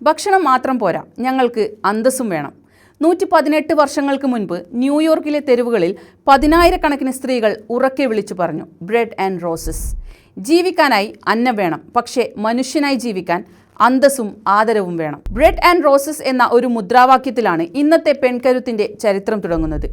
ഭക്ഷണം മാത്രം പോരാ, ഞങ്ങൾക്ക് അന്തസ്സും വേണം. 118 വർഷങ്ങൾക്ക് മുൻപ് ന്യൂയോർക്കിലെ തെരുവുകളിൽ 10,000-കണക്കിന് സ്ത്രീകൾ ഉറക്കെ വിളിച്ചു പറഞ്ഞു, ബ്രെഡ് ആൻഡ് റോസസ്. ജീവിക്കാനായി അന്നം വേണം, പക്ഷേ മനുഷ്യനായി ജീവിക്കാൻ അന്തസ്സും ആദരവും വേണം. ബ്രെഡ് ആൻഡ് റോസസ് എന്ന ഒരു മുദ്രാവാക്യത്തിലാണ് ഇന്നത്തെ പെൺകരുത്തിന്റെ ചരിത്രം തുടങ്ങുന്നത്.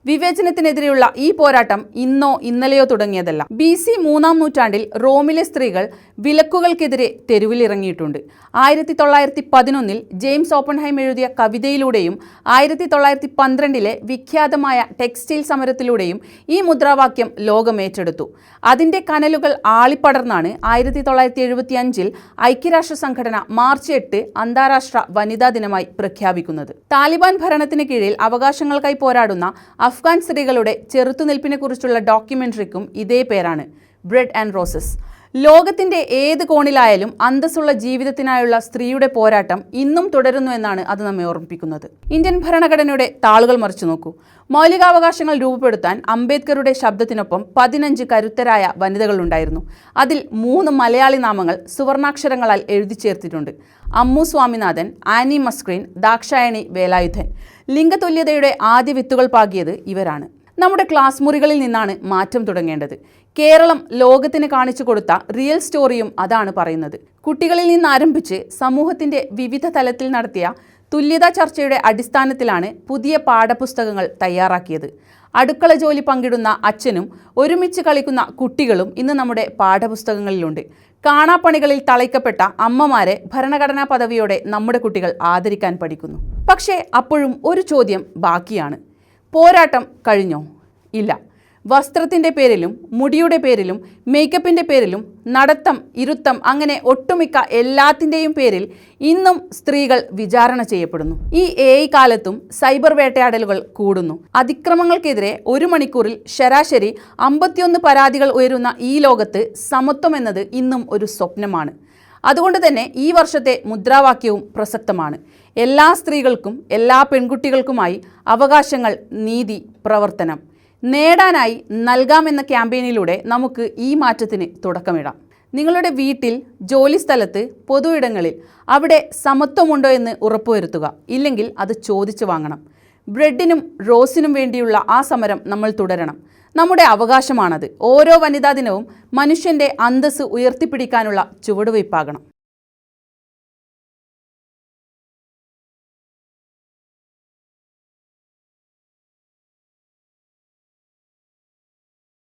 വിവേചനത്തിനെതിരെയുള്ള ഈ പോരാട്ടം ഇന്നോ ഇന്നലെയോ തുടങ്ങിയതല്ല. BC 3-ാം നൂറ്റാണ്ടിൽ റോമിലെ സ്ത്രീകൾ വിലക്കുകൾക്കെതിരെ തെരുവിലിറങ്ങിയിട്ടുണ്ട്. 1911 ജെയിംസ് ഓപ്പൺഹൈം എഴുതിയ കവിതയിലൂടെയും 1912 വിഖ്യാതമായ ടെക്സ്റ്റൈൽ സമരത്തിലൂടെയും ഈ മുദ്രാവാക്യം ലോകമേറ്റെടുത്തു. അതിൻ്റെ കനലുകൾ ആളിപ്പടർന്നാണ് 1975 ഐക്യരാഷ്ട്ര സംഘടന മാർച്ച് 8 അന്താരാഷ്ട്ര വനിതാ ദിനമായി പ്രഖ്യാപിക്കുന്നത്. താലിബാൻ ഭരണത്തിന് കീഴിൽ അവകാശങ്ങൾക്കായി പോരാടുന്ന അഫ്ഗാൻ സ്ത്രീകളുടെ ചെറുത്തുനിൽപ്പിനെക്കുറിച്ചുള്ള ഡോക്യുമെന്ററിക്കും ഇതേ പേരാണ്, ബ്രെഡ് ആൻഡ് റോസസ്. ലോകത്തിന്റെ ഏത് കോണിലായാലും അന്തസ്സുള്ള ജീവിതത്തിനായുള്ള സ്ത്രീയുടെ പോരാട്ടം ഇന്നും തുടരുന്നു എന്നാണ് അത് നമ്മെ ഓർമ്മിപ്പിക്കുന്നത്. ഇന്ത്യൻ ഭരണഘടനയുടെ താളുകൾ മറിച്ചു നോക്കൂ. മൗലികാവകാശങ്ങൾ രൂപപ്പെടുത്താൻ അംബേദ്കറുടെ ശബ്ദത്തിനൊപ്പം 15 കരുത്തരായ വനിതകളുണ്ടായിരുന്നു. അതിൽ 3 മലയാളി നാമങ്ങൾ സുവർണാക്ഷരങ്ങളാൽ എഴുതി ചേർത്തിട്ടുണ്ട്. അമ്മു സ്വാമിനാഥൻ, ആനി മസ്ക്രീൻ, ദാക്ഷായണി വേലായുധൻ. ലിംഗതുല്യതയുടെ ആദ്യ വിത്തുകൾ പാകിയത് ഇവരാണ്. നമ്മുടെ ക്ലാസ് മുറികളിൽ നിന്നാണ് മാറ്റം തുടങ്ങേണ്ടത്. കേരളം ലോകത്തിന് കാണിച്ചു കൊടുത്ത റിയൽ സ്റ്റോറിയും അതാണ് പറയുന്നത്. കുട്ടികളിൽ നിന്ന് ആരംഭിച്ച് സമൂഹത്തിൻ്റെ വിവിധ തലത്തിൽ നടത്തിയ തുല്യതാ ചർച്ചയുടെ അടിസ്ഥാനത്തിലാണ് പുതിയ പാഠപുസ്തകങ്ങൾ തയ്യാറാക്കിയത്. അടുക്കള ജോലി പങ്കിടുന്ന അച്ഛനും ഒരുമിച്ച് കളിക്കുന്ന കുട്ടികളും ഇന്ന് നമ്മുടെ പാഠപുസ്തകങ്ങളിലുണ്ട്. കാണാപ്പണികളിൽ തളയ്ക്കപ്പെട്ട അമ്മമാരെ ഭരണഘടനാ പദവിയോടെ നമ്മുടെ കുട്ടികൾ ആദരിക്കാൻ പഠിക്കുന്നു. പക്ഷേ അപ്പോഴും ഒരു ചോദ്യം ബാക്കിയാണ്. പോരാട്ടം കഴിഞ്ഞോ? ഇല്ല. വസ്ത്രത്തിൻ്റെ പേരിലും മുടിയുടെ പേരിലും മേക്കപ്പിൻ്റെ പേരിലും നടത്തം, ഇരുത്തം, അങ്ങനെ ഒട്ടുമിക്ക എല്ലാത്തിൻ്റെയും പേരിൽ ഇന്നും സ്ത്രീകൾ വിചാരണ ചെയ്യപ്പെടുന്നു. ഈ AI കാലത്തും സൈബർ വേട്ടയാടലുകൾ കൂടുന്നു. അതിക്രമങ്ങൾക്കെതിരെ 1 മണിക്കൂറിൽ ശരാശരി 51 പരാതികൾ ഉയരുന്ന ഈ ലോകത്ത് സമത്വം എന്നത് ഇന്നും ഒരു സ്വപ്നമാണ്. അതുകൊണ്ട് തന്നെ ഈ വർഷത്തെ മുദ്രാവാക്യവും പ്രസക്തമാണ്. എല്ലാ സ്ത്രീകൾക്കും എല്ലാ പെൺകുട്ടികൾക്കുമായി അവകാശങ്ങൾ, നീതി, പ്രവർത്തനം. നേടാനായി നൽകാമെന്ന ക്യാമ്പയിനിലൂടെ നമുക്ക് ഈ മാറ്റത്തിന് തുടക്കമിടാം. നിങ്ങളുടെ വീട്ടിൽ, ജോലിസ്ഥലത്ത്, പൊതു ഇടങ്ങളിൽ അവിടെ സമത്വമുണ്ടോ എന്ന് ഉറപ്പുവരുത്തുക. ഇല്ലെങ്കിൽ അത് ചോദിച്ചു വാങ്ങണം. ബ്രെഡിനും റോസിനും വേണ്ടിയുള്ള ആ സമരം നമ്മൾ തുടരണം. നമ്മുടെ അവകാശമാണത്. ഓരോ വനിതാ ദിനവും മനുഷ്യൻ്റെ അന്തസ്സ് ഉയർത്തിപ്പിടിക്കാനുള്ള ചുവടുവയ്പ്പാകണം.